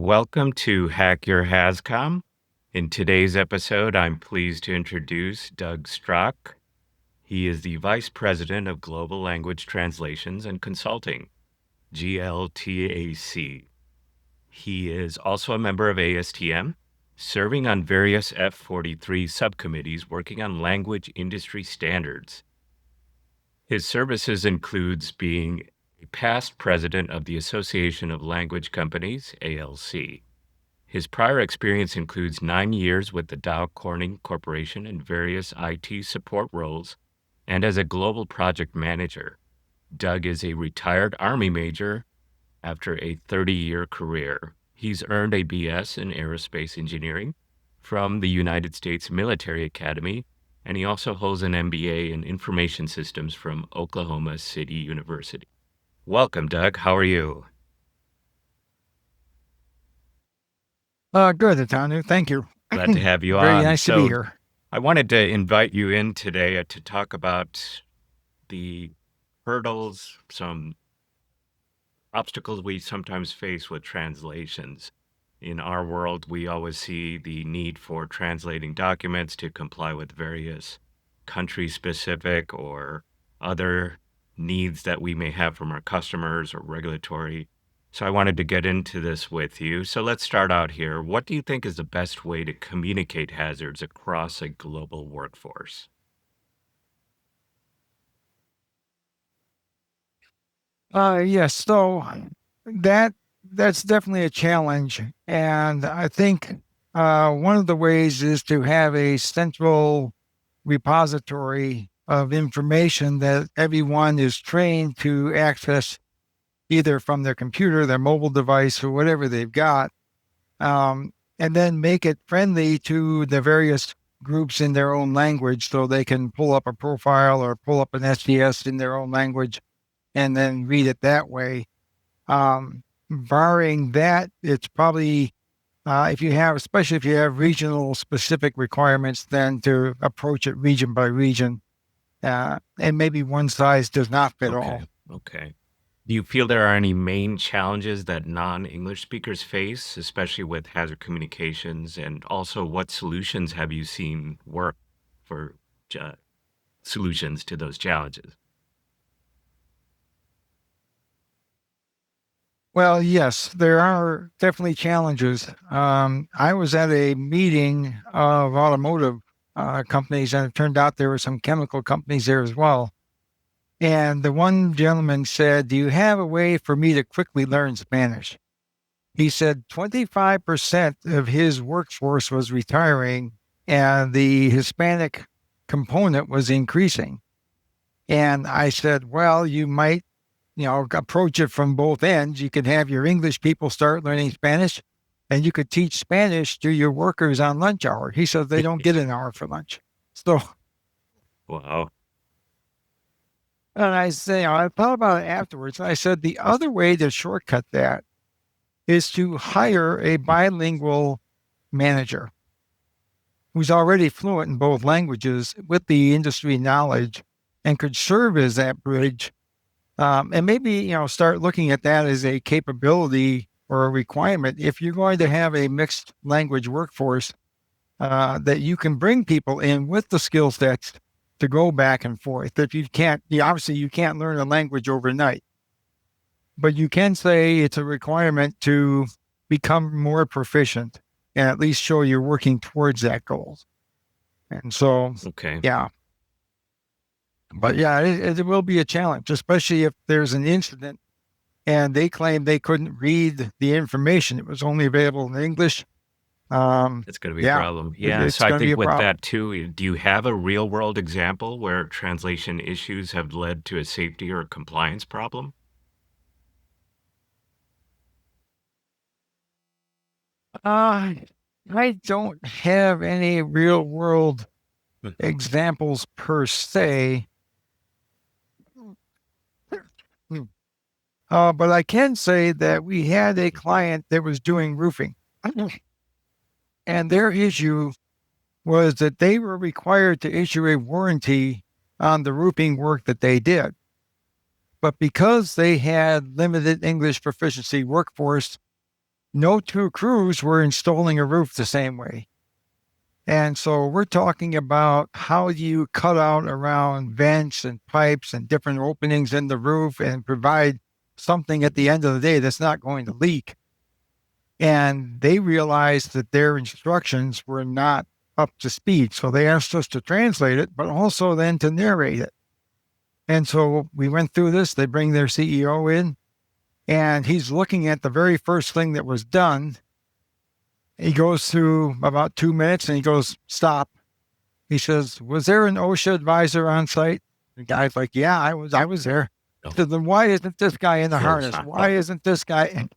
Welcome to Hack Your Hascom. In today's episode, I'm pleased to introduce Doug Strock. He is the Vice President of Global Language Translations and Consulting, GLTAC. He is also a member of ASTM, serving on various F43 subcommittees working on language industry standards. His services includes being a past president of the Association of Language Companies, ALC. His prior experience includes 9 years with the Dow Corning Corporation in various IT support roles and as a global project manager. Doug is a retired Army major after a 30-year career. He's earned a BS in aerospace engineering from the United States Military Academy, and he also holds an MBA in information systems from Oklahoma City University. Welcome, Doug. How are you? Good, Atanu. Thank you. Glad to have you Very on. nice to be here. I wanted to invite you in today to talk about the hurdles, some obstacles we sometimes face with translations. In our world, we always see the need for translating documents to comply with various country-specific or other needs that we may have from our customers or regulatory. So I wanted to get into this with you. So let's start out here. What do you think is the best way to communicate hazards across a global workforce? Yes, so that's definitely a challenge, and I think one of the ways is to have a central repository of information that everyone is trained to access either from their computer, their mobile device, or whatever they've got, and then make it friendly to the various groups in their own language so they can pull up a profile or pull up an SDS in their own language and then read it that way. Barring that, it's probably if you have, especially if you have regional specific requirements, then to approach it region by region, and maybe one size does not fit all. Okay. Do you feel there are any main challenges that non-English speakers face, especially with hazard communications? And also, what solutions have you seen work for solutions to those challenges? Well, yes, there are definitely challenges. I was at a meeting of automotive companies, and it turned out there were some chemical companies there as well. And the one gentleman said, "Do you have a way for me to quickly learn Spanish?" He said 25% of his workforce was retiring, and the Hispanic component was increasing. And I said, well, you might approach it from both ends. You could have your English people start learning Spanish, and you could teach Spanish to your workers on lunch hour. He said they don't get an hour for lunch. So, Wow. and I say, I thought about it afterwards. I said the other way to shortcut that is to hire a bilingual manager who's already fluent in both languages with the industry knowledge and could serve as that bridge. And maybe, start looking at that as a capability or a requirement. If you're going to have a mixed language workforce, that you can bring people in with the skill sets to go back and forth. If you can't, obviously you can't learn a language overnight, but you can say it's a requirement to become more proficient and at least show you're working towards that goal. And so, Okay. yeah. But yeah, it will be a challenge, especially if there's an incident and they claim they couldn't read the information. It was only available in English. It's going to be a problem. Yeah. It's So I going to be think a with problem. that too, do you have a real world example where translation issues have led to a safety or compliance problem? I don't have any real world examples per se. But I can say that we had a client that was doing roofing, and their issue was that they were required to issue a warranty on the roofing work that they did. But because they had limited English proficiency workforce, no two crews were installing a roof the same way. And so we're talking about how do you cut out around vents and pipes and different openings in the roof and provide something at the end of the day that's not going to leak. And they realized that their instructions were not up to speed. So they asked us to translate it, but also then to narrate it. And so we went through this. They bring their CEO in, and he's looking at the very first thing that was done. He goes through about 2 minutes and he goes, stop. He says, was there an OSHA advisor on site? The guy's like, yeah, I was there. He said, then why isn't this guy in the harness? Why isn't this guy?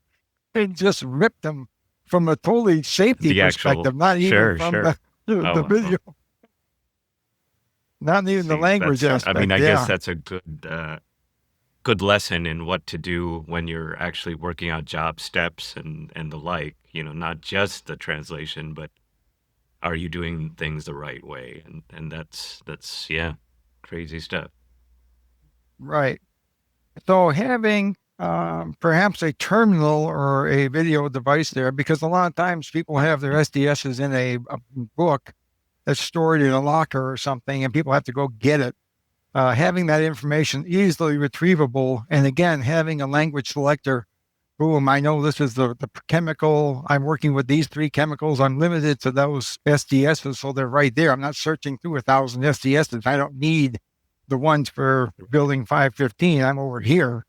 And just ripped him from a totally safety The actual, perspective, not even from sure. the video, not even the See, language that's, I aspect. mean, I Yeah, guess that's a good lesson in what to do when you're actually working out job steps and the like, not just the translation, but are you doing things the right way? And that's yeah, crazy stuff. right. So having perhaps a terminal or a video device there, because a lot of times people have their SDSs in a book that's stored in a locker or something, and people have to go get it. Having that information easily retrievable, and again, having a language selector. Boom, I know this is the chemical. I'm working with these 3 chemicals. I'm limited to those SDSs, so they're right there. I'm not searching through 1,000 SDSs. I don't need the ones for building 515. I'm over here.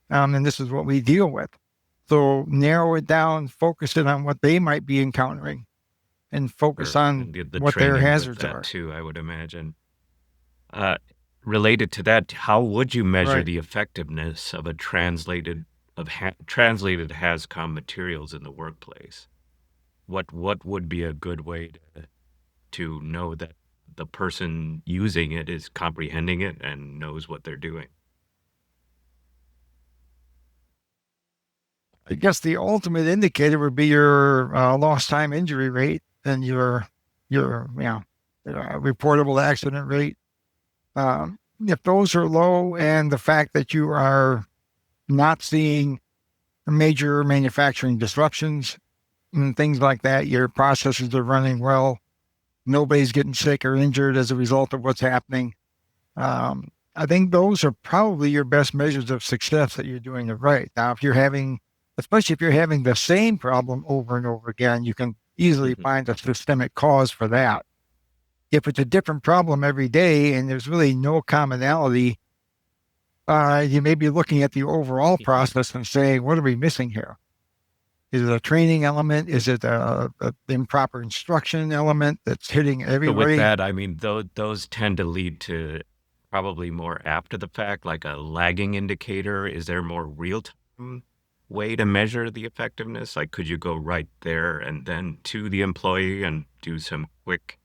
And this is what we deal with. So narrow it down, focus it on what they might be encountering, and focus on And the what their training with hazards that are. too, I would imagine. Uh, Related to that, how would you measure Right. the effectiveness of a translated HASCOM materials in the workplace? What would be a good way to know that the person using it is comprehending it and knows what they're doing? I guess the ultimate indicator would be your lost time injury rate and your reportable accident rate. If those are low, and the fact that you are not seeing major manufacturing disruptions and things like that, your processes are running well, nobody's getting sick or injured as a result of what's happening. I think those are probably your best measures of success that you're doing it right. Now, especially if you're having the same problem over and over again, you can easily Mhm. find a systemic cause for that. If it's a different problem every day and there's really no commonality, you may be looking at the overall process and saying, what are we missing here? Is it a training element? Is it a improper instruction element that's hitting So with everybody? that, I mean, those tend to lead to probably more after the fact, like a lagging indicator. Is there more real time way to measure the effectiveness? Like, could you go right there and then to the employee and do some quick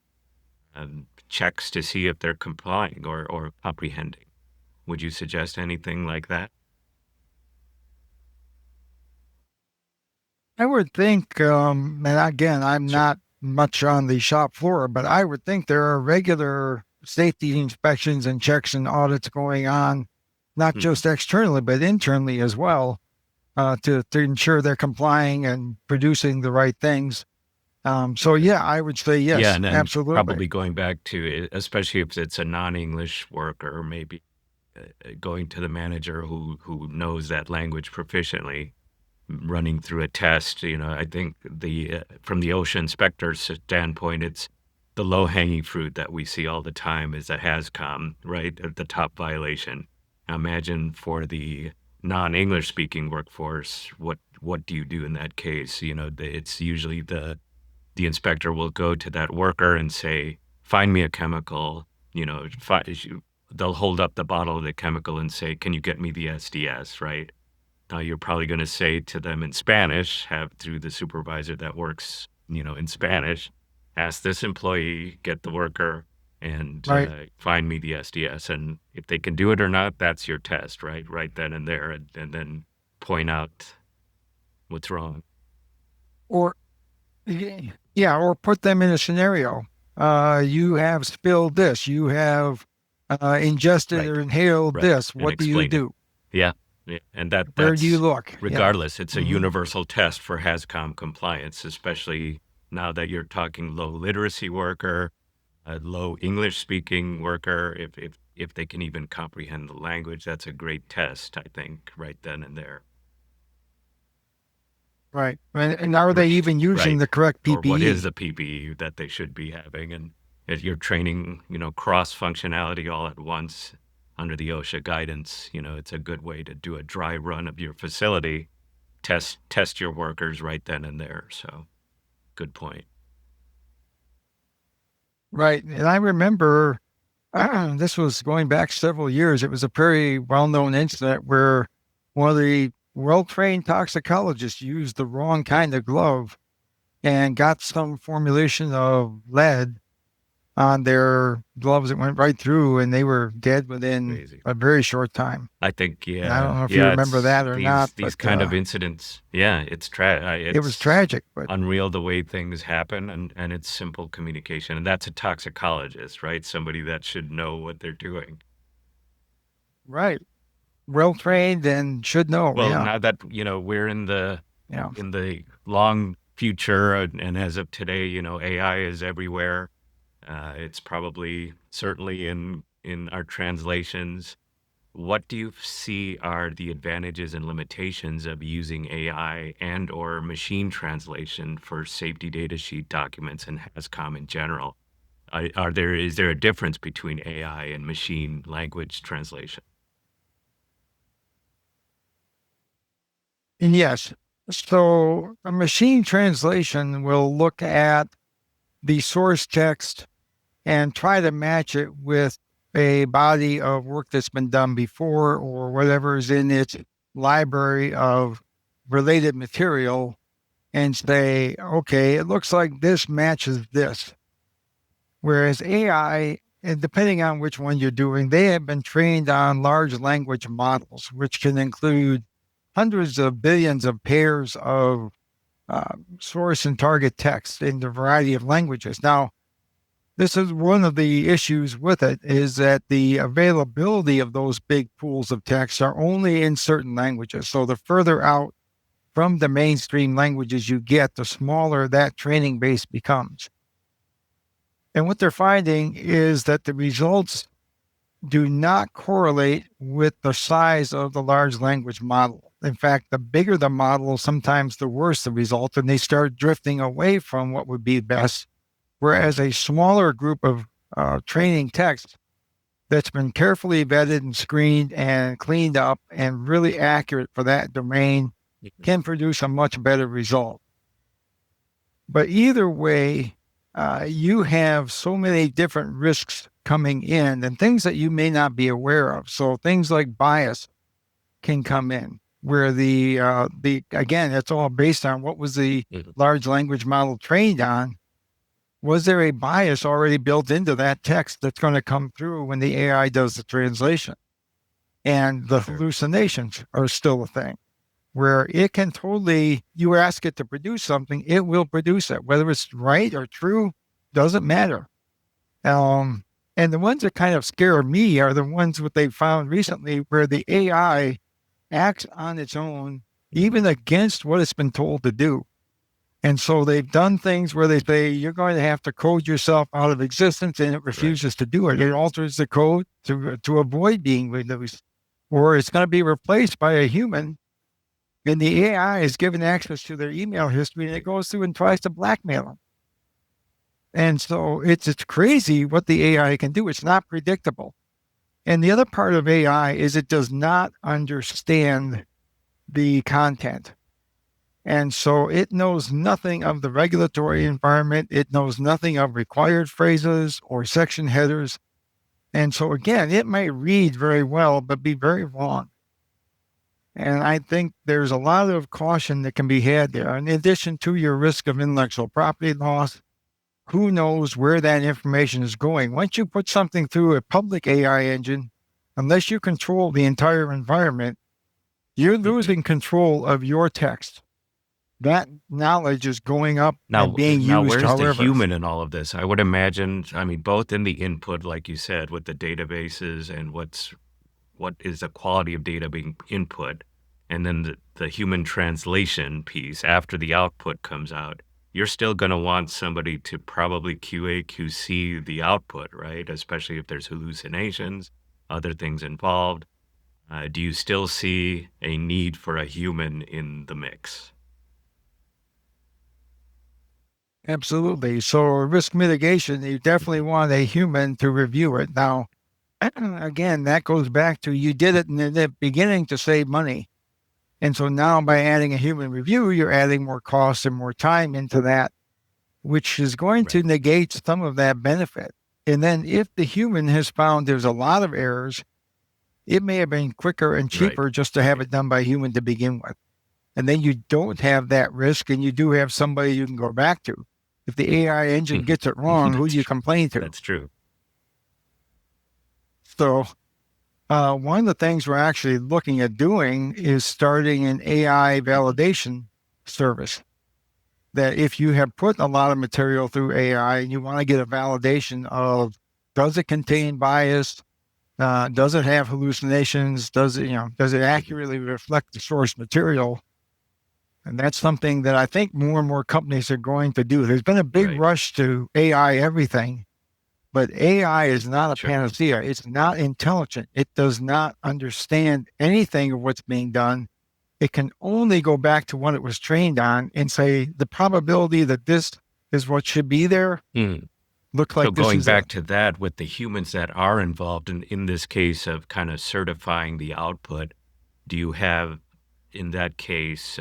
checks to see if they're complying or comprehending? Would you suggest anything like that? I would think, and again, I'm Sure. not much on the shop floor, but I would think there are regular safety inspections and checks and audits going on, not Mhm. just externally, but internally as well, to ensure they're complying and producing the right things. So Okay. yeah, I would say Yeah, yes, and then absolutely. probably going back to it, especially if it's a non-English worker, maybe going to the manager who knows that language proficiently, running through a test. I think the from the OSHA inspector's standpoint, it's the low-hanging fruit that we see all the time is a HASCOM, right, at the top violation. Now imagine for the non-English speaking workforce, what do you do in that case? It's usually the inspector will go to that worker and say, find me a chemical, they'll hold up the bottle of the chemical and say, can you get me the SDS, right? Now you're probably going to say to them in Spanish, have through the supervisor that works, in Spanish, ask this employee, get the worker, and Right. find me the SDS. And if they can do it or not, that's your test, right? Right then and there, and then point out what's wrong. Or yeah, or put them in a scenario. You have spilled this. You have ingested Right, or inhaled right, this. and What do you explain it. do? Yeah. Yeah, and Where do you that's look? Yeah. regardless, it's a Hmm. universal test for HAZCOM compliance, especially now that you're talking low literacy worker, a low English speaking worker. If they can even comprehend the language, that's a great test, I think, right then and there. Right. And are they Right, even using right. the correct Or what is PPE? the PPE that they should be having? And if you're training, cross functionality all at once under the OSHA guidance, it's a good way to do a dry run of your facility, test your workers right then and there. So good point. Right. And I remember this was going back several years. It was a very well known incident where one of the well trained toxicologists used the wrong kind of glove and got some formulation of lead on their gloves that went right through, and they were dead within Crazy. a very short time. I think, And I don't yeah, know if you yeah. remember It's that or not, these but kind of incidents. Yeah, it was it's tragic. But unreal the way things happen, and it's simple communication, and that's a toxicologist, right? Somebody that should know what they're doing. right, well trained and should know. Well, Yeah, now that we're in the yeah, long future, and as of today, AI is everywhere. It's probably certainly in our translations. What do you see are the advantages and limitations of using AI and or machine translation for safety data sheet documents and HAZCOM in general? Is there a difference between AI and machine language translation? and yes. So a machine translation will look at the source text and try to match it with a body of work that's been done before or whatever is in its library of related material and say, okay, it looks like this matches this. Whereas AI, and depending on which one you're doing, they have been trained on large language models, which can include hundreds of billions of pairs of source and target text in a variety of languages. Now, this is one of the issues with it is that the availability of those big pools of text are only in certain languages. So the further out from the mainstream languages you get, the smaller that training base becomes. And what they're finding is that the results do not correlate with the size of the large language model. In fact, the bigger the model, sometimes the worse the result, and they start drifting away from what would be best. Whereas a smaller group of training text that's been carefully vetted and screened and cleaned up and really accurate for that domain can produce a much better result. But either way, you have so many different risks coming in and things that you may not be aware of. So things like bias can come in, where the again, it's all based on what was the Mhm. large language model trained on. Was there a bias already built into that text that's going to come through when the AI does the translation? And the Sure. hallucinations are still a thing where it can totally, you ask it to produce something, it will produce it. Whether it's right or true, doesn't matter. Um, and the ones that kind of scare me are the ones that they found recently where the AI acts on its own, even against what it's been told to do. And so they've done things where they say, you're going to have to code yourself out of existence, and it Right. refuses to do it. It alters the code to avoid being released, or it's going to be replaced by a human. And the AI is given access to their email history, and it goes through and tries to blackmail them. And so it's crazy what the AI can do. It's not predictable. And the other part of AI is it does not understand the content. And so it knows nothing of the regulatory environment. It knows nothing of required phrases or section headers. And so, again, it may read very well, but be very wrong. And I think there's a lot of caution that can be had there. In addition to your risk of intellectual property loss, who knows where that information is going? Once you put something through a public AI engine, unless you control the entire environment, you're Mhm. losing control of your text. That knowledge is going up and being Now, used where's the however. human in all of this? I would imagine, I mean, both in the input, like you said, with the databases and what is the quality of data being input, and then the human translation piece after the output comes out, you're still going to want somebody to probably QA, QC the output, right? Especially if there's hallucinations, other things involved. Do you still see a need for a human in the mix? Absolutely. So risk mitigation, you definitely Mhm. want a human to review it. Now, again, that goes back to you did it in the beginning to save money. And so now by adding a human review, you're adding more cost and more time into that, which is going to Right, negate some of that benefit. And then if the human has found there's a lot of errors, it may have been quicker and right, cheaper just to have right. it done by human to begin with. And then you don't have that risk and you do have somebody you can go back to. If the AI engine gets it wrong, who do That's you true. complain to? That's true. So one of the things we're actually looking at doing is starting an AI Mhm. validation service. That if you have put a lot of material through AI and you want to get a validation of does it contain bias, does it have hallucinations, does it Mhm. accurately reflect the source material? And that's something that I think more and more companies are going to do. There's been a big Right, rush to AI everything, but AI is not a sure. panacea. It's not intelligent. It does not understand anything of what's being done. It can only go back to what it was trained on and say the probability that this is what should be there Mm. looks So like this going is it. back to that with the humans that are involved in this case of kind of certifying the output, do you have in that case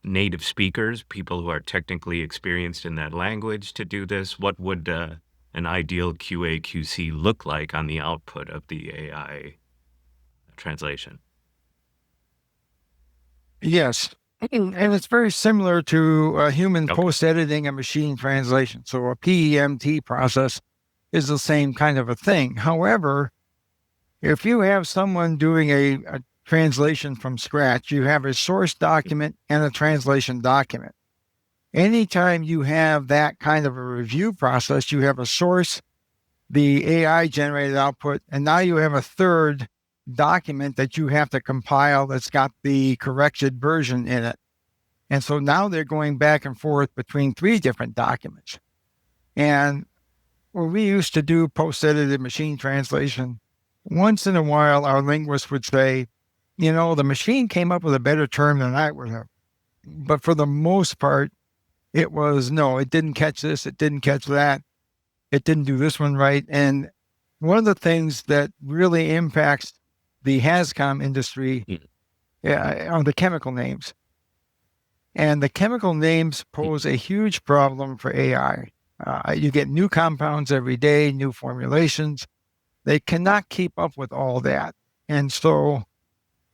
native speakers, people who are technically experienced in that language to do this? What would an ideal QA QC look like on the output of the AI translation? Yes. And it's very similar to human Okay. post editing and machine translation. So a PEMT process is the same kind of a thing. However, if you have someone doing a translation from scratch, you have a source document and a translation document. Anytime you have that kind of a review process, you have a source, the AI generated output, and now you have a third document that you have to compile that's got the corrected version in it. And so now they're going back and forth between three different documents. And when we used to do post edited machine translation, once in a while, our linguist would say, the machine came up with a better term than I would have. But for the most part, it was no, it didn't catch this, it didn't catch that, it didn't do this one right. And one of the things that really impacts the HASCOM industry Mm. are the chemical names. And the chemical names pose Mhm. a huge problem for AI. You get new compounds every day, new formulations. They cannot keep up with all that. And so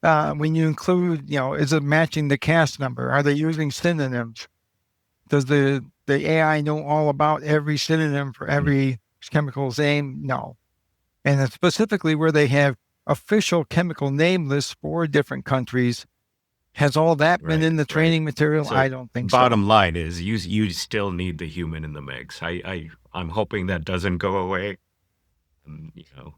when you include, is it matching the cast number? Are they using synonyms? Does the AI know all about every synonym for Mhm. every chemical name? No. And specifically where they have official chemical name lists for different countries, has all that been Right, in the right. training material? So I don't think so. bottom line is you still need the human in the mix. I'm hoping that doesn't go away.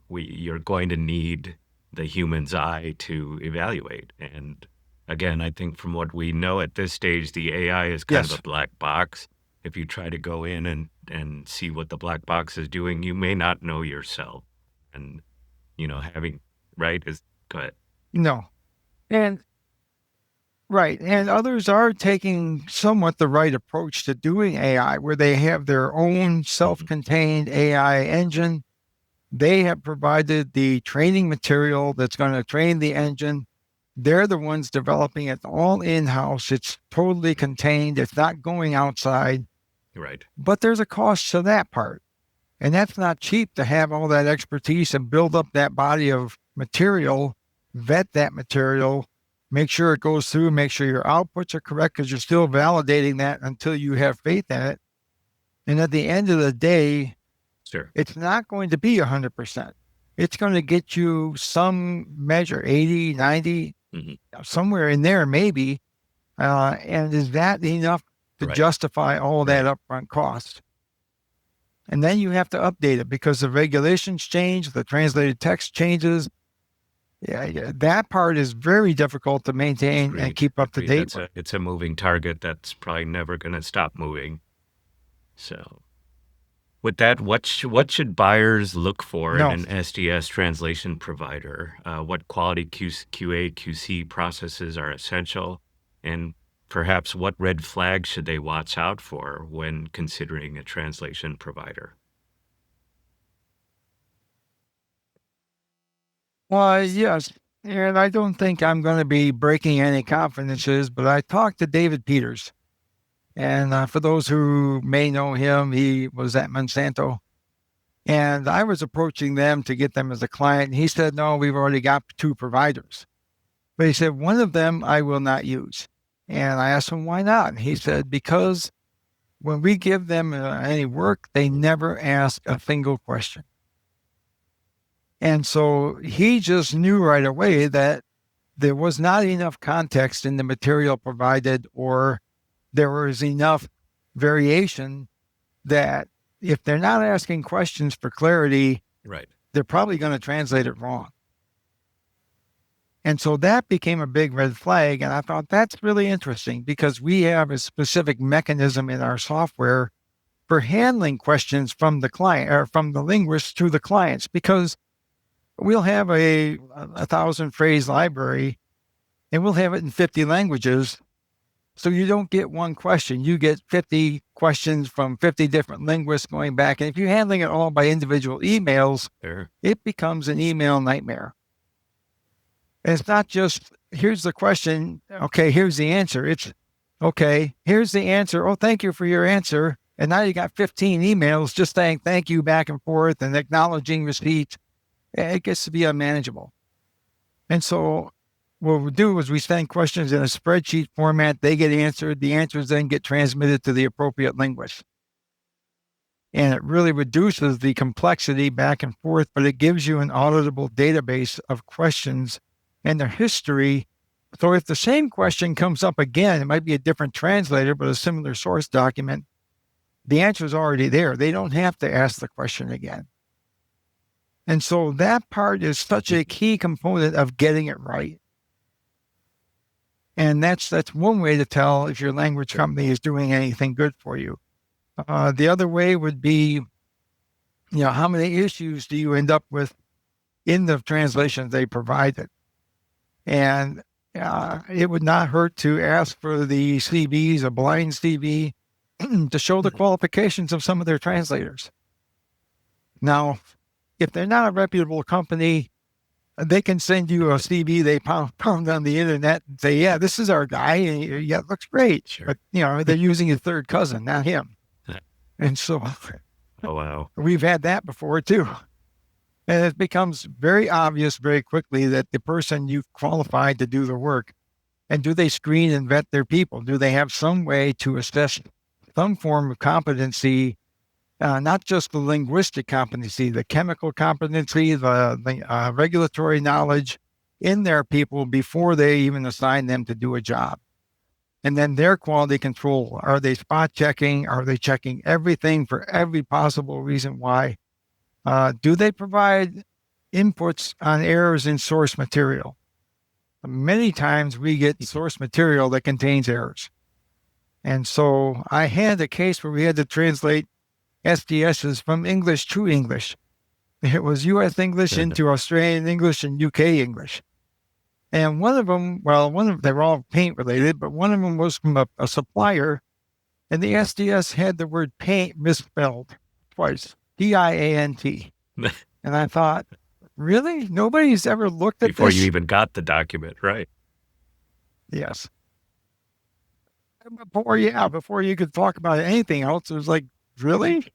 You're going to need the human's eye to evaluate. And again, I think from what we know at this stage, the AI is kind of a Yes. black box. If you try to go in and see what the black box is doing, you may not know yourself. And, having, right, is, go ahead. No. And right. And others are taking somewhat the right approach to doing AI, where they have their own self Mhm. contained AI engine. They have provided the training material that's going to train the engine. They're the ones developing it all in house. It's totally contained, it's not going outside, Right. but there's a cost to that part. And that's not cheap to have all that expertise and build up that body of material, vet that material, make sure it goes through, make sure your outputs are correct because you're still validating that until you have faith in it. And at the end of the day, Sure. it's not going to be 100%. It's going to get you some measure, 80, 90, Hmm. somewhere in there, maybe. And is that enough to Right. justify all that Right. upfront cost? And then you have to update it because the regulations change, the translated text changes. Yeah, that part is very difficult to maintain and keep up to date with. It's a moving target that's probably never going to stop moving. So, with that, what should buyers look for in No. an SDS translation provider? What quality QA, QC processes are essential? And perhaps what red flags should they watch out for when considering a translation provider? Yes. And I don't think I'm going to be breaking any confidences, but I talked to David Peters. And for those who may know him, he was at Monsanto. And I was approaching them to get them as a client. And he said, no, we've already got 2 providers. But he said, one of them I will not use. And I asked him, why not? And he said, because when we give them any work, they never ask a single question. And so he just knew right away that there was not enough context in the material provided, or there was enough variation that if they're not asking questions for clarity, Right. they're probably going to translate it wrong. And so that became a big red flag. And I thought that's really interesting because we have a specific mechanism in our software for handling questions from the client or from the linguist to the clients, because we'll have a 1,000 phrase library and we'll have it in 50 languages. So you don't get one question. You get 50 questions from 50 different linguists going back. And if you're handling it all by individual emails, Sure. it becomes an email nightmare. And it's not just, here's the question. Okay, here's the answer. It's, okay, here's the answer. Oh, thank you for your answer. And now you got 15 emails just saying thank you back and forth and acknowledging receipt. It gets to be unmanageable. And so what we do is we send questions in a spreadsheet format. They get answered. The answers then get transmitted to the appropriate linguist. And it really reduces the complexity back and forth, but it gives you an auditable database of questions and their history. So if the same question comes up again, it might be a different translator, but a similar source document, the answer is already there. They don't have to ask the question again. And so that part is such a key component of getting it right. And that's one way to tell if your language company is doing anything good for you. The other way would be, how many issues do you end up with in the translations they provided? And it would not hurt to ask for the CVs, a blind CV, to show the qualifications of some of their translators. Now, if they're not a reputable company, they can send you a CV they found on the internet and say, yeah, this is our guy. And yeah, it looks great. Sure. But, they're using a third cousin, not him. And so Oh, wow. We've had that before too. And it becomes very obvious very quickly that the person you've qualified to do the work, and do they screen and vet their people? Do they have some way to assess some form of competency, not just the linguistic competency, the chemical competency, the regulatory knowledge in their people before they even assign them to do a job? And then their quality control. Are they spot checking? Are they checking everything for every possible reason why? Do they provide inputs on errors in source material? Many times we get source material that contains errors. And so I had a case where we had to translate SDSs from English to English. It was US English into Australian English and UK English. And one of them, they were all paint related, but one of them was from a supplier, and the SDS had the word paint misspelled twice, Diant. And I thought, really? Nobody's ever looked at Before this? you even got the document, right? Yes. Before you could talk about anything else, it was like, really?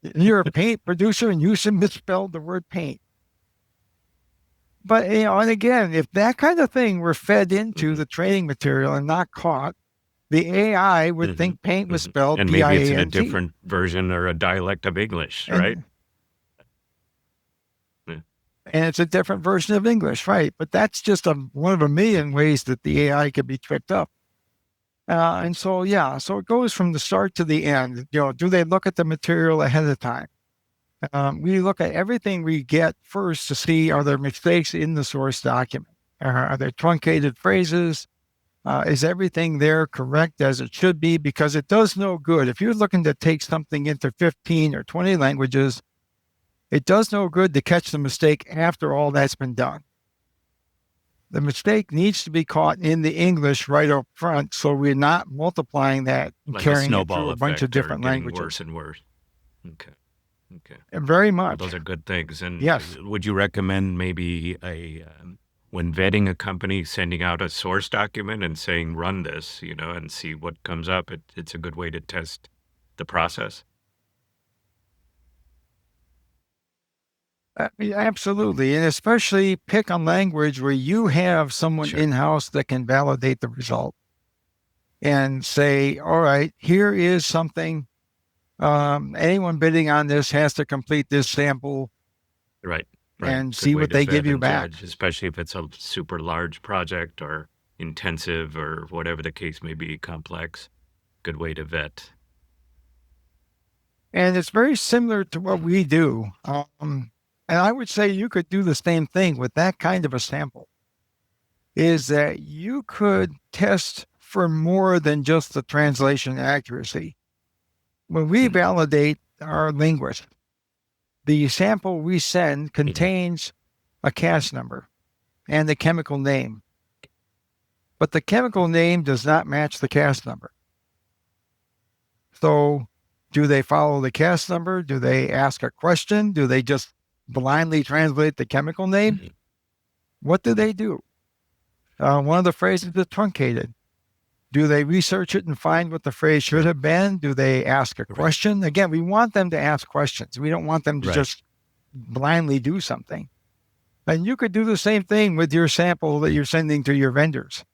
You're a paint producer and you should misspelled the word paint. But, and again, if that kind of thing were fed into the training material and not caught, the AI would think paint was spelled and maybe P-I-A-N-T. it's in a different version or a dialect of English, right? And it's a different version of English, right? But that's just one of a million ways that the AI could be tricked up. And so it goes from the start to the end. Do they look at the material ahead of time? We look at everything we get first to see, are there mistakes in the source document? Are there truncated phrases? Is everything there correct as it should be? Because it does no good. If you're looking to take something into 15 or 20 languages, it does no good to catch the mistake after all that's been done. The mistake needs to be caught in the English right up front, so we're not multiplying that and Like a carrying it through snowball a bunch of effect or different getting languages. worse and worse. Okay. Okay. Very Well, much. those are good things. And Yes. would you recommend maybe when vetting a company, sending out a source document and saying, run this, and see what comes up? It's a good way to test the process. Absolutely. And especially pick a language where you have someone Sure. in-house that can validate the result and say, all right, here is something. Anyone bidding on this has to complete this sample Right. Right. and Good see way what to they vet give you and back. judge, especially if it's a super large project or intensive or whatever the case may be, complex. Good way to vet. And it's very similar to what we do. And I would say you could do the same thing with that kind of a sample, is that you could test for more than just the translation accuracy. When we Mhm. validate our linguist, the sample we send Mhm. contains a CAS number and the chemical name, but the chemical name does not match the CAS number. So, do they follow the CAS number? Do they ask a question? Do they just blindly translate the chemical name? Mhm. What do they do? One of the phrases is truncated. Do they research it and find what the phrase should Sure. have been? Do they ask a Right. question? Again, we want them to ask questions. We don't want them to Right. just blindly do something. And you could do the same thing with your sample that you're sending to your vendors.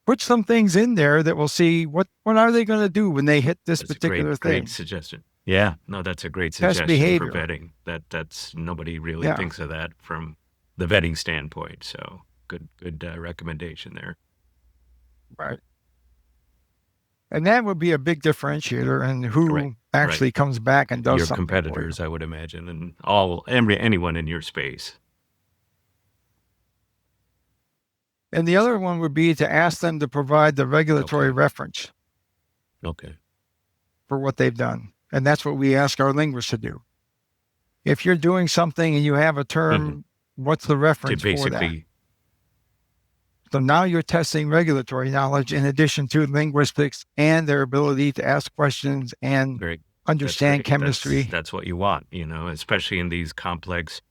Put some things in there that will see what are they going to do when they hit this That's a particular great thing. suggestion. Yeah, no, that's a great Test suggestion for behavior. vetting. That's nobody really Yeah, thinks of that from the vetting standpoint. So good recommendation there. right. And that would be a big differentiator in Right, who right. actually comes back and does Your something for you. competitors, I would imagine, and anyone in your space. And the other one would be to ask them to provide the regulatory Okay, reference okay. for what they've done. And that's what we ask our linguists to do. If you're doing something and you have a Hmm. term, what's the To reference for that? basically, So now you're testing regulatory knowledge in addition to linguistics and their ability to ask questions and very, that's understand great. That's chemistry. that's what you want, especially in these complex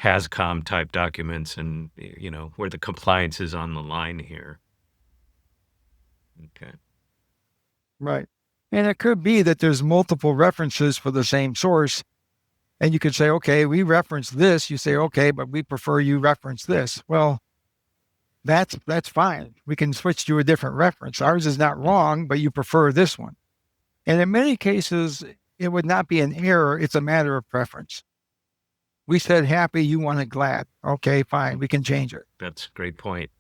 HASCOM type documents, and where the compliance is on the line here. Okay. Right. And it could be that there's multiple references for the same source. And you could say, okay, we reference this. You say, okay, but we prefer you reference this. Well, that's fine. We can switch to a different reference. Ours is not wrong, but you prefer this one. And in many cases, it would not be an error. It's a matter of preference. We said happy, you wanted glad. Okay, fine. We can change it. That's a great point.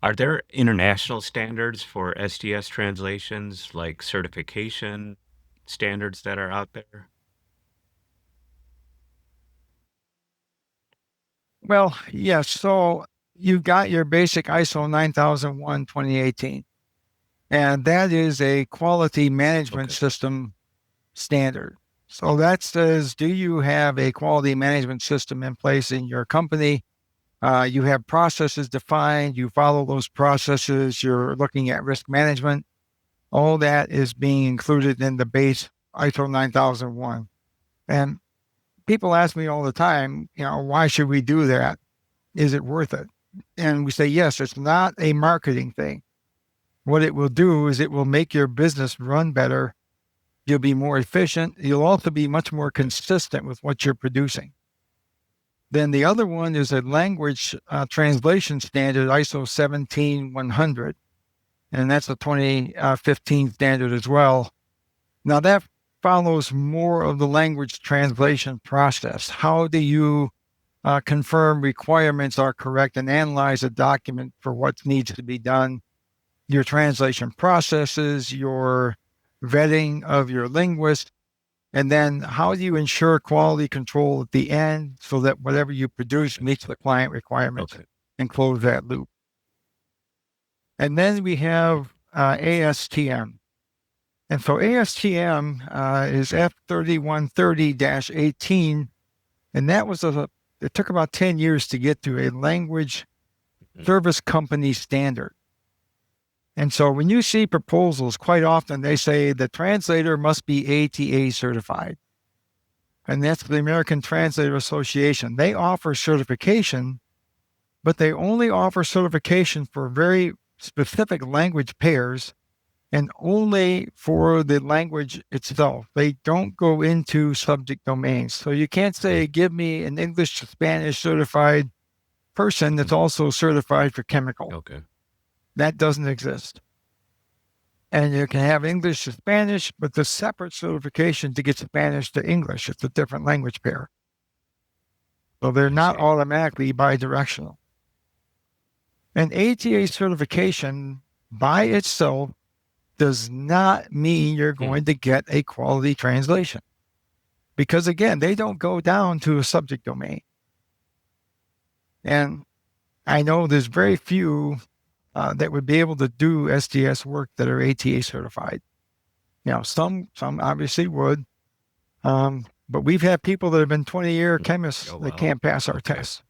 Are there international standards for SDS translations, like certification standards that are out there? Well, yes. So you've got your basic ISO 9001 2018, and that is a quality management Okay. system standard. So that says, do you have a quality management system in place in your company? You have processes defined, you follow those processes, you're looking at risk management. All that is being included in the base ISO 9001. And people ask me all the time, why should we do that? Is it worth it? And we say, yes, it's not a marketing thing. What it will do is it will make your business run better. You'll be more efficient. You'll also be much more consistent with what you're producing. Then the other one is a language translation standard, ISO 17100. And that's a 2015 standard as well. Now, that follows more of the language translation process. How do you confirm requirements are correct and analyze a document for what needs to be done? Your translation processes, your vetting of your linguist, And then how do you ensure quality control at the end so that whatever you produce meets the client requirements Okay. and close that loop? And then we have ASTM. And so ASTM is F3130-18. And that was it took about 10 years to get to a language service company standard. And so when you see proposals, quite often they say the translator must be ATA certified. And that's the American Translator Association. They offer certification, but they only offer certification for very specific language pairs and only for the language itself. They don't go into subject domains. So you can't say, give me an English to Spanish certified person that's also certified for chemical. Okay. That doesn't exist. And you can have English to Spanish, but the separate certification to get Spanish to English. It's a different language pair. So they're not automatically bidirectional. An ATA certification by itself does not mean you're going to get a quality translation. Because again, they don't go down to a subject domain. And I know there's very few that would be able to do SDS work that are ATA certified. Some obviously would, but we've had people that have been 20-year chemists that can't pass our tests.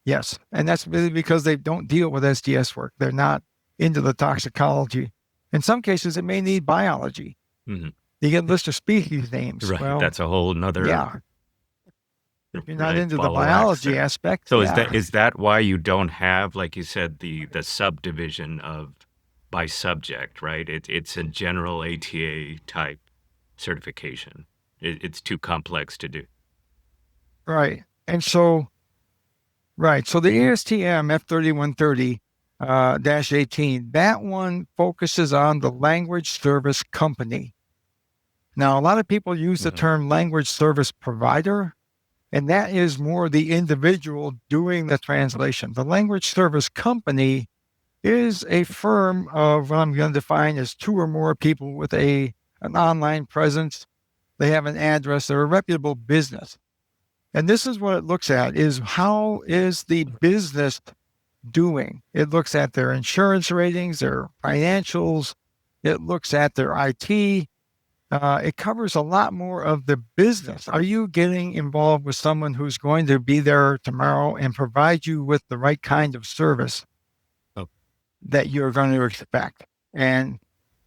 Yes, and that's really because they don't deal with SDS work. They're not into the toxicology. In some cases, it may need biology. You get a list of species names. Right, well, that's a whole nother. Yeah. If you're not into the ball of wax biology there. aspect. So is that why you don't have, like you said, the subdivision of by subject, right? It's a general ATA type certification. It's too complex to do. Right. And so, so the ASTM F3130-18, that one focuses on the language service company. Now, a lot of people use the term language service provider, and that is more the individual doing the translation. The language service company is a firm of what I'm going to define as 2 or more people with an online presence. They have an address. They're a reputable business. And this is what it looks at, is how is the business doing? It looks at their insurance ratings, their financials. It looks at their IT. It covers a lot more of the business. Are you getting involved with someone who's going to be there tomorrow and provide you with the right kind of service that you're going to expect? And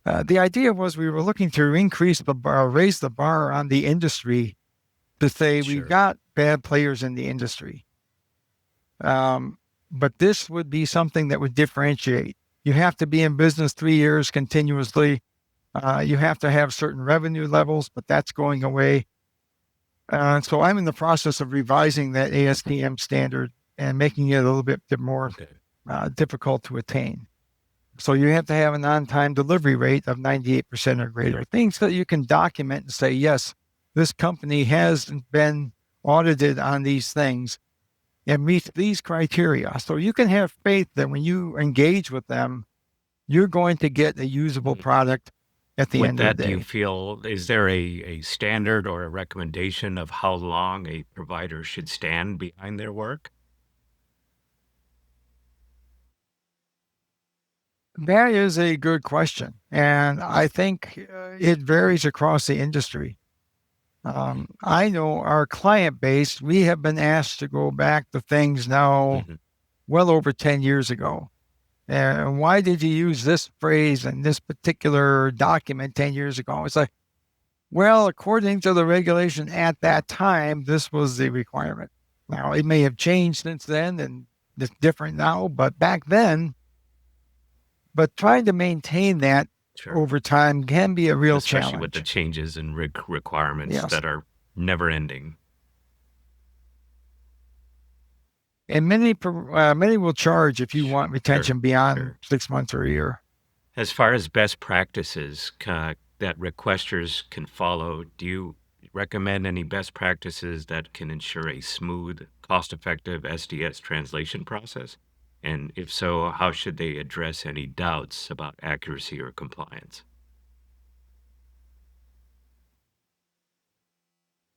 the idea was we were looking to increase the bar, raise the bar on the industry to say we've got bad players in the industry. But this would be something that would differentiate. You have to be in business 3 years continuously. You have to have certain revenue levels, but that's going away. So I'm in the process of revising that ASTM standard and making it a little bit more difficult to attain. So you have to have an on-time delivery rate of 98% or greater, things that you can document and say, yes, this company has been audited on these things and meets these criteria. So you can have faith that when you engage with them, you're going to get a usable product at the end of the day. Do you feel, is there a standard or a recommendation of how long a provider should stand behind their work? That is a good question. And I think it varies across the industry. I know our client base, we have been asked to go back to things now well over 10 years ago. And why did you use this phrase in this particular document 10 years ago? It's like, well, according to the regulation at that time, this was the requirement. Now, it may have changed since then and it's different now, but back then, trying to maintain that over time can be a real challenge. Especially with the changes in requirements that are never ending. And many will charge if you want retention beyond 6 months or a year. As far as best practices that requesters can follow, do you recommend any best practices that can ensure a smooth, cost-effective SDS translation process? And if so, how should they address any doubts about accuracy or compliance?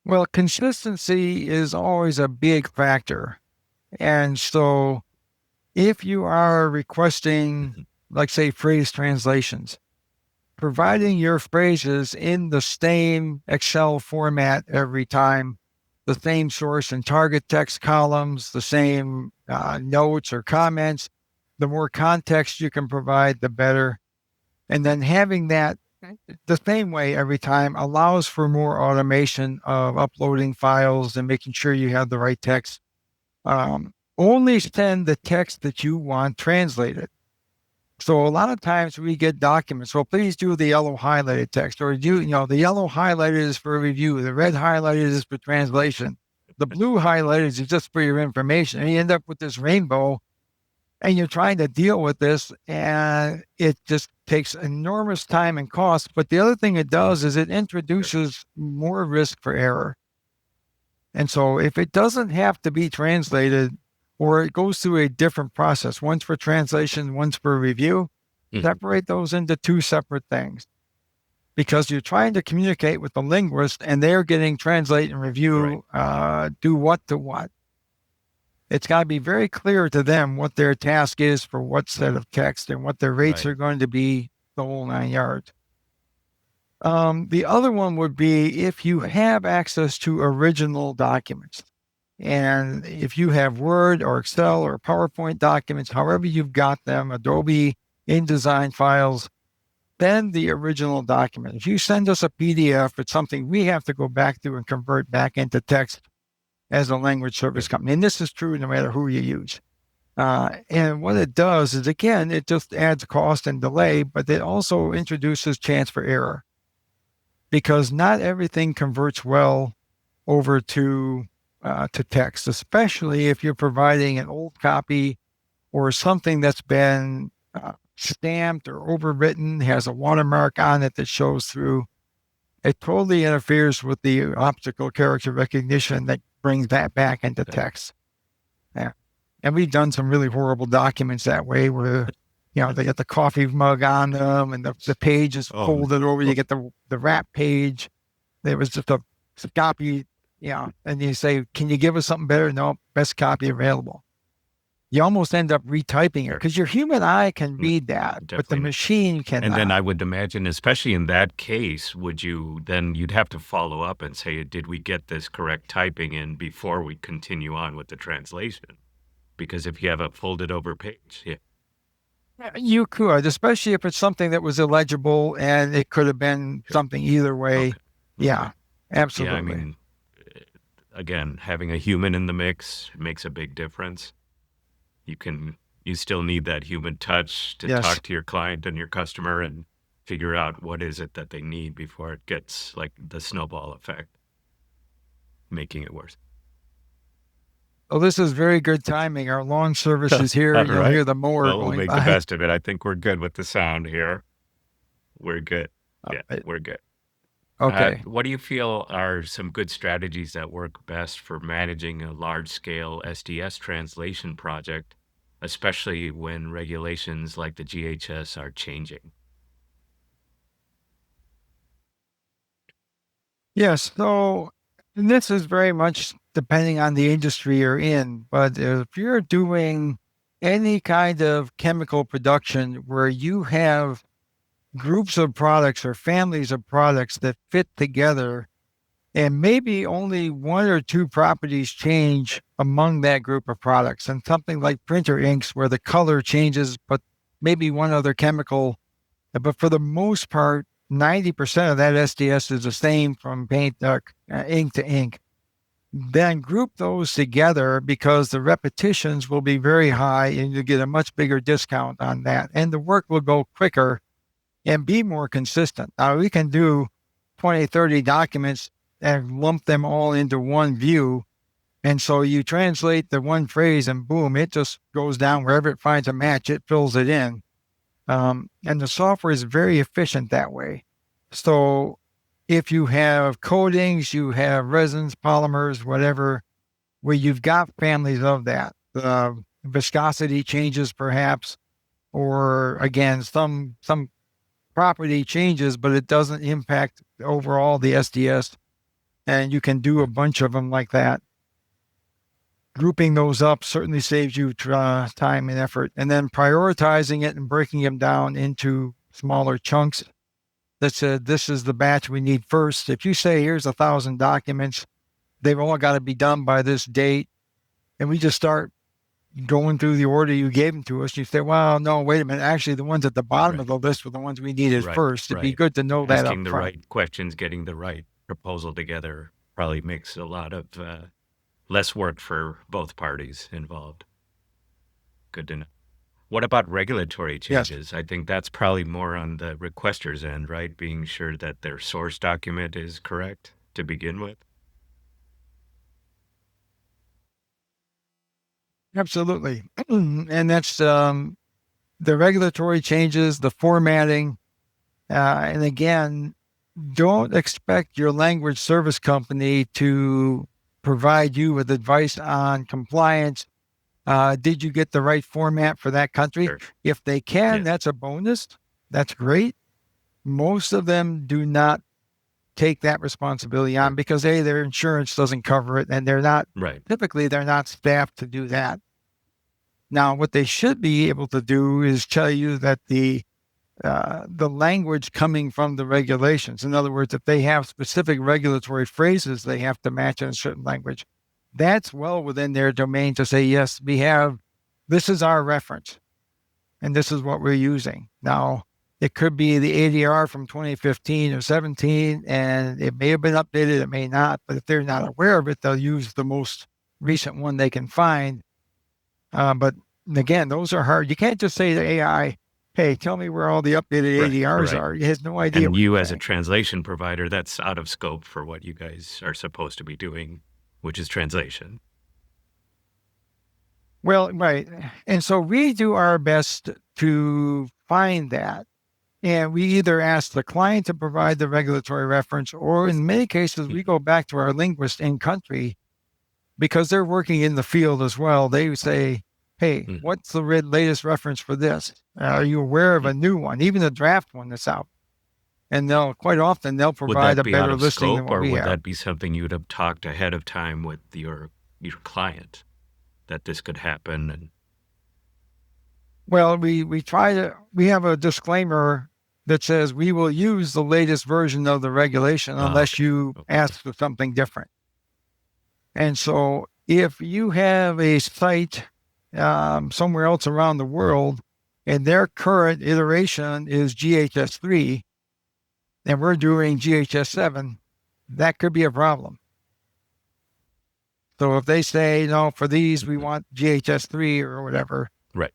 Well, consistency is always a big factor. And so if you are requesting, Mhm. like, say, phrase translations, providing your phrases in the same Excel format every time, the same source and target text columns, the same notes or comments, the more context you can provide, the better. And then having that the same way every time allows for more automation of uploading files and making sure you have the right text. Only send the text that you want translated. So a lot of times we get documents. So please do the yellow highlighted text, or the yellow highlighted is for review, the red highlighted is for translation, the blue highlighted is just for your information. And you end up with this rainbow, and you're trying to deal with this, and it just takes enormous time and cost. But the other thing it does is it Sure. introduces more risk for error. And so if it doesn't have to be translated, or it goes through a different process, one's for translation, one's for review, Mhm. separate those into two separate things, because you're trying to communicate with the linguist and they're getting translate and Right. review, do what to what. It's got to be very clear to them what their task is for what set of text and what their rates Right. are going to be, the whole 9 yards. The other one would be if you have access to original documents. And if you have Word or Excel or PowerPoint documents, however you've got them, Adobe InDesign files, then the original document. If you send us a PDF, it's something we have to go back to and convert back into text as a language service Sure. company. And this is true no matter who you use. And what it does is, again, it just adds cost and delay, but it also introduces chance for error, because not everything converts well over to text, especially if you're providing an old copy or something that's been stamped or overwritten, has a watermark on it that shows through. It totally interferes with the optical character recognition that brings that back into Okay. text. Yeah. And we've done some really horrible documents that way where, they get the coffee mug on them and the page is Oh, folded over. You well, get the wrap page. There was just a copy, and you say, can you give us something better? No, best copy available. You almost end up retyping it sure. because your human eye can N- read that, but the Definitely not. machine And then cannot. I would imagine, especially in that case, you'd have to follow up and say, did we get this correct typing in before we continue on with the translation? Because if you have a folded over page, yeah, You could, especially if it's something that was illegible and it could have been sure. something either way. Okay. Okay. Yeah, Yeah. I absolutely. mean, eh, again, having a human in the mix makes a big difference. You can, you still need that human touch to Yes. talk to your client and your customer and figure out what is it that they need before it gets like the snowball effect, making it worse. Well, this is very good timing. Our lawn service is here. All You'll right. hear the mower Well, we'll going make the by. best of it. I think we're good with the sound here. We're good. Yeah, we're good. Okay. What do you feel are some good strategies that work best for managing a large scale SDS translation project, especially when regulations like the GHS are changing? Yes. So, and this is very much depending on the industry you're in. But if you're doing any kind of chemical production where you have groups of products or families of products that fit together, and maybe only one or two properties change among that group of products, and something like printer inks where the color changes, but maybe one other chemical. But for the most part, 90% of that SDS is the same from paint, ink to ink. Then group those together because the repetitions will be very high and you get a much bigger discount on that. And the work will go quicker and be more consistent. Now, we can do 20, 30 documents and lump them all into one view. And so you translate the one phrase and boom, it just goes down wherever it finds a match, it fills it in. And the software is very efficient that way. So if you have coatings, you have resins, polymers, whatever, where you've got families of that, viscosity changes perhaps, or again, some property changes, but it doesn't impact overall the SDS. And you can do a bunch of them like that. Grouping those up certainly saves you time and effort. And then prioritizing it and breaking them down into smaller chunks that said, this is the batch we need first. If you say, here's 1,000 documents, they've all got to be done by this date. And we just start going through the order you gave them to us. You say, well, no, wait a minute. Actually, the ones at the bottom of the list were the ones we needed first. It'd be good to know that up Asking the front. right questions, getting the right proposal together probably makes a lot of less work for both parties involved. Good to know. What about regulatory changes? Yes. I think that's probably more on the requester's end, right? Being sure that their source document is correct to begin with. Absolutely. And that's the regulatory changes, the formatting. And again, don't expect your language service company to provide you with advice on compliance. Did you get the right format for that country? Sure. If they can, that's a bonus. That's great. Most of them do not take that responsibility on because their insurance doesn't cover it, and they're not typically they're not staffed to do that. Now, what they should be able to do is tell you that the language coming from the regulations. In other words, if they have specific regulatory phrases they have to match in a certain language, that's well within their domain to say, yes, this is our reference, and this is what we're using. Now, it could be the ADR from 2015 or 17, and it may have been updated, it may not, but if they're not aware of it, they'll use the most recent one they can find. But again, those are hard. You can't just say to AI, hey, tell me where all the updated ADRs are. He has no idea. And you as a translation provider, that's out of scope for what you guys are supposed to be doing, which is translation. Well, right. And so we do our best to find that. And we either ask the client to provide the regulatory reference, or in many cases, we go back to our linguist in country because they're working in the field as well. They say, hey, what's the latest reference for this? Are you aware of a new one, even a draft one that's out? And quite often they'll provide a better listing than what we have. Or would that be something you would have talked ahead of time with your client that this could happen? And well, we have a disclaimer that says we will use the latest version of the regulation unless you ask for something different. And so if you have a site somewhere else around the world and their current iteration is GHS 3 and we're doing GHS 7, that could be a problem. So if they say, no, for these, we want GHS 3 or whatever, we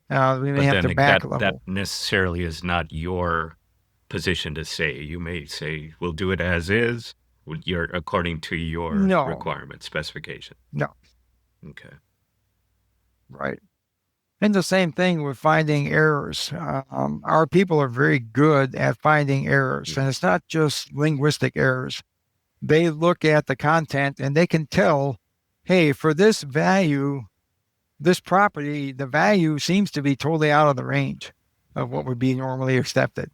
may have to back a level. That necessarily is not your position to say. You may say, we'll do it as is, according to your requirement specification. No. Okay. Right. And the same thing with finding errors. Our people are very good at finding errors, and it's not just linguistic errors. They look at the content and they can tell, hey, for this value, this property, the value seems to be totally out of the range of what would be normally accepted.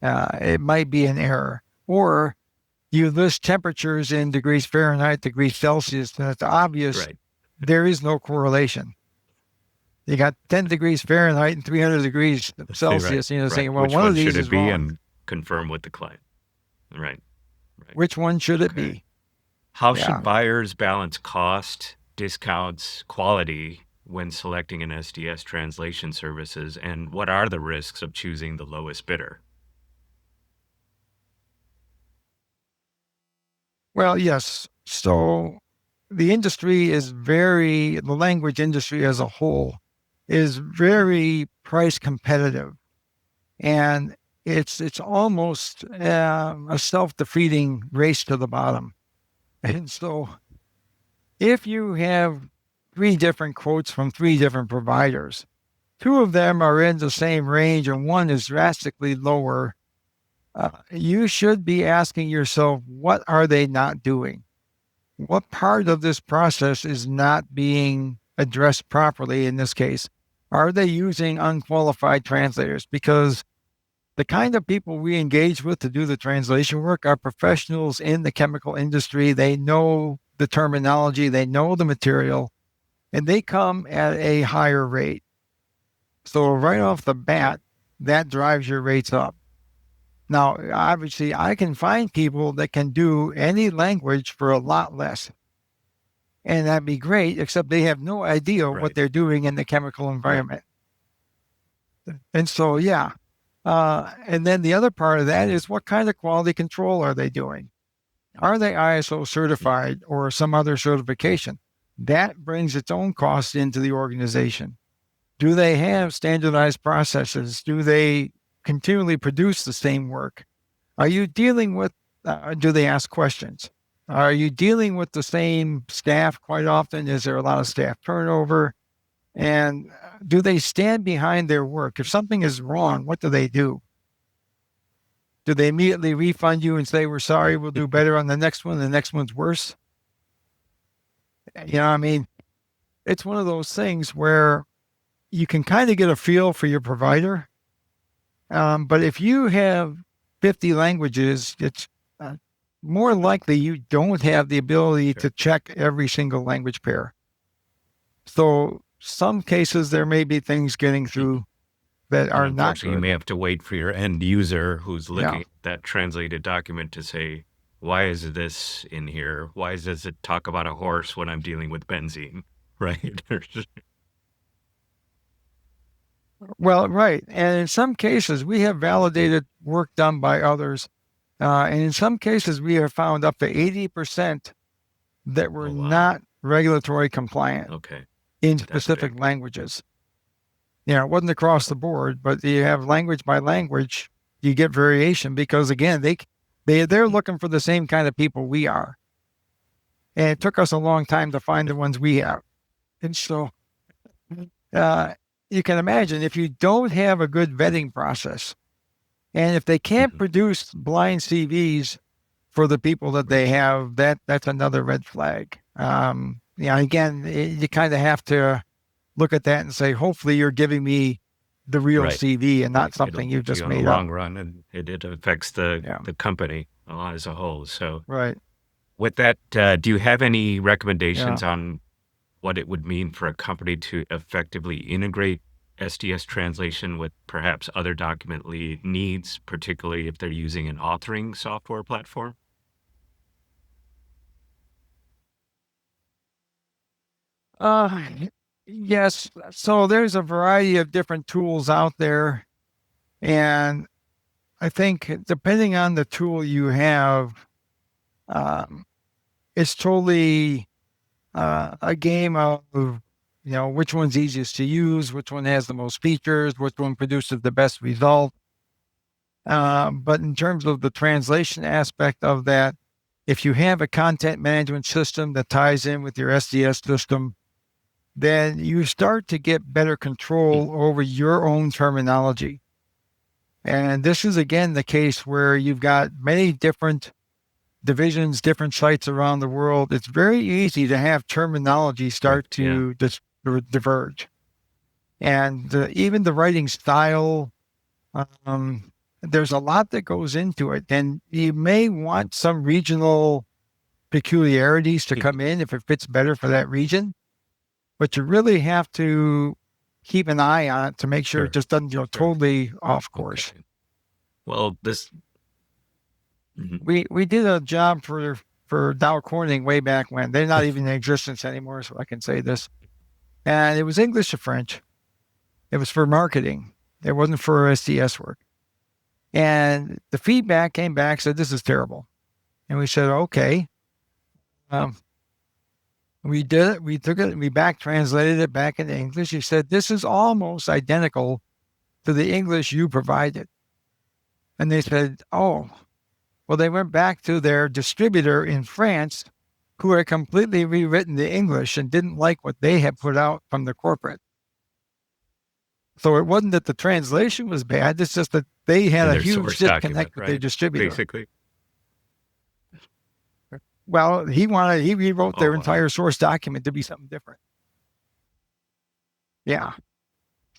It might be an error. Or you list temperatures in degrees Fahrenheit, degrees Celsius, and it's obvious there is no correlation. You got 10 degrees Fahrenheit and 300 degrees Celsius. Saying, well, which one of these should it is be, wrong. and confirm with the client. Right. Which one should it be? How should buyers balance cost, discounts, quality when selecting an SDS translation services, and what are the risks of choosing the lowest bidder? Well, yes. So the language industry as a whole is very price competitive. And it's almost a self-defeating race to the bottom. And so if you have 3 different quotes from 3 different providers, 2 of them are in the same range and one is drastically lower, you should be asking yourself, what are they not doing? What part of this process is not being addressed properly in this case? Are they using unqualified translators? Because the kind of people we engage with to do the translation work are professionals in the chemical industry. They know the terminology, they know the material, and they come at a higher rate. So right off the bat, that drives your rates up. Now, obviously, I can find people that can do any language for a lot less. And that'd be great, except they have no idea what Right. they're doing in the chemical environment. And so, yeah. And then the other part of that is what kind of quality control are they doing? Are they ISO certified or some other certification? That brings its own cost into the organization. Do they have standardized processes? Do they continually produce the same work? Are you dealing with, do they ask questions? Are you dealing with the same staff quite often? Is there a lot of staff turnover? And do they stand behind their work? If something is wrong, what do they do? Do they immediately refund you and say, we're sorry, we'll do better on the next one? The next one's worse. I mean, it's one of those things where you can kind of get a feel for your provider. But if you have 50 languages, it's more likely you don't have the ability to check every single language pair. So some cases there may be things getting through that are not Unfortunately, you good. may have to wait for your end user who's looking Yeah. at that translated document to say, why is this in here? Why does it talk about a horse when I'm dealing with benzene? Right? Well, right. And in some cases, we have validated work done by others. And in some cases, we have found up to 80% that were Oh, wow. not regulatory compliant Okay. in That's specific big. languages. It wasn't across the board, but you have language by language, you get variation because again, they're looking for the same kind of people we are. And it took us a long time to find the ones we have. And so you can imagine if you don't have a good vetting process, and if they can't produce blind CVs for the people that they have, that's another red flag. Again, you kind of have to look at that and say, hopefully you're giving me the real Right. CV and not Right. something It'll you've hit you just on the made up. long run, and it affects the Yeah. company as a whole. So, Right. with that, do you have any recommendations Yeah. on what it would mean for a company to effectively integrate SDS translation with perhaps other document needs, particularly if they're using an authoring software platform? Uh, yes. So there's a variety of different tools out there. And I think depending on the tool you have, um, it's totally a game of, which one's easiest to use, which one has the most features, which one produces the best result. But in terms of the translation aspect of that, if you have a content management system that ties in with your SDS system, then you start to get better control over your own terminology. And this is again the case where you've got many different divisions, different sites around the world. It's very easy to have terminology start to diverge. And even the writing style, there's a lot that goes into it. And you may want some regional peculiarities to come in if it fits better for that region, but you really have to keep an eye on it to make sure it just doesn't totally off course. Okay. Well, this. We did a job for Dow Corning way back when. They're not even in existence anymore, so I can say this. And it was English to French. It was for marketing. It wasn't for SDS work. And the feedback came back, said, this is terrible. And we said, okay. We did it. We took it. We back translated it back into English. He said, this is almost identical to the English you provided. And they said, oh, well, they went back to their distributor in France who had completely rewritten the English and didn't like what they had put out from the corporate. So it wasn't that the translation was bad. It's just that they had a huge disconnect with their distributor. Basically. Well, he rewrote their entire source document to be something different. Yeah.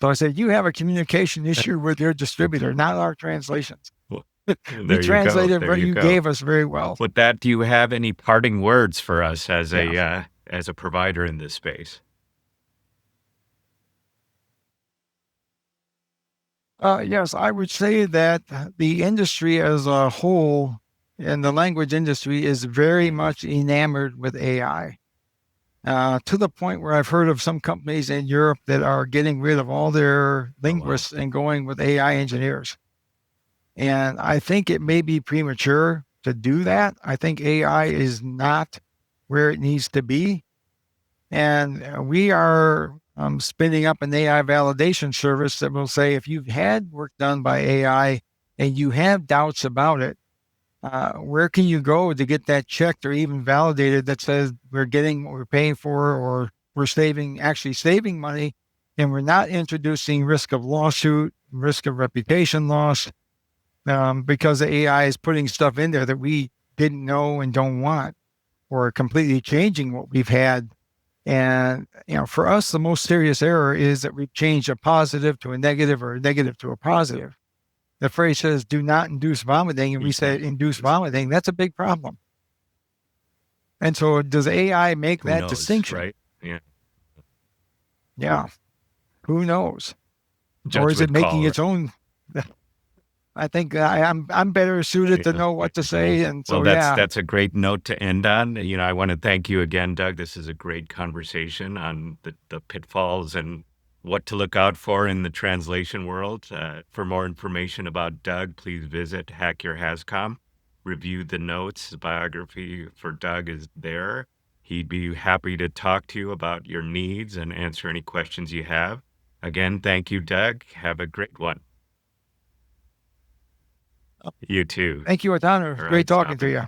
So I said, you have a communication issue with your distributor, not our translations. Well, We there you go. translated There what you you go. gave us very well. With that, do you have any parting words for us Yeah. as a provider in this space? Yes, I would say that the industry as a whole and the language industry is very much enamored with AI. To the point where I've heard of some companies in Europe that are getting rid of all their Oh, wow. linguists and going with AI engineers. And I think it may be premature to do that. I think AI is not where it needs to be. And we are spinning up an AI validation service that will say if you've had work done by AI and you have doubts about it, where can you go to get that checked or even validated that says we're getting what we're paying for, or we're actually saving money, and we're not introducing risk of lawsuit, risk of reputation loss, because the AI is putting stuff in there that we didn't know and don't want, or completely changing what we've had. And, for us, the most serious error is that we've changed a positive to a negative or a negative to a positive. The phrase says, do not induce vomiting, and we say induce vomiting. That's a big problem. And so does AI make Who that knows, distinction? right? Yeah. Yeah. Who knows? Or is it Judgment making call, its right? own? I think I'm better suited to Yeah. know what to say. And Well, so, yeah, that's a great note to end on. I want to thank you again, Doug. This is a great conversation on the pitfalls and what to look out for in the translation world. For more information about Doug, please visit Hack Your Hascom. Review the notes. The biography for Doug is there. He'd be happy to talk to you about your needs and answer any questions you have. Again, thank you, Doug. Have a great one. You too. thank you, Atana. All Great right, talking stop to it. you.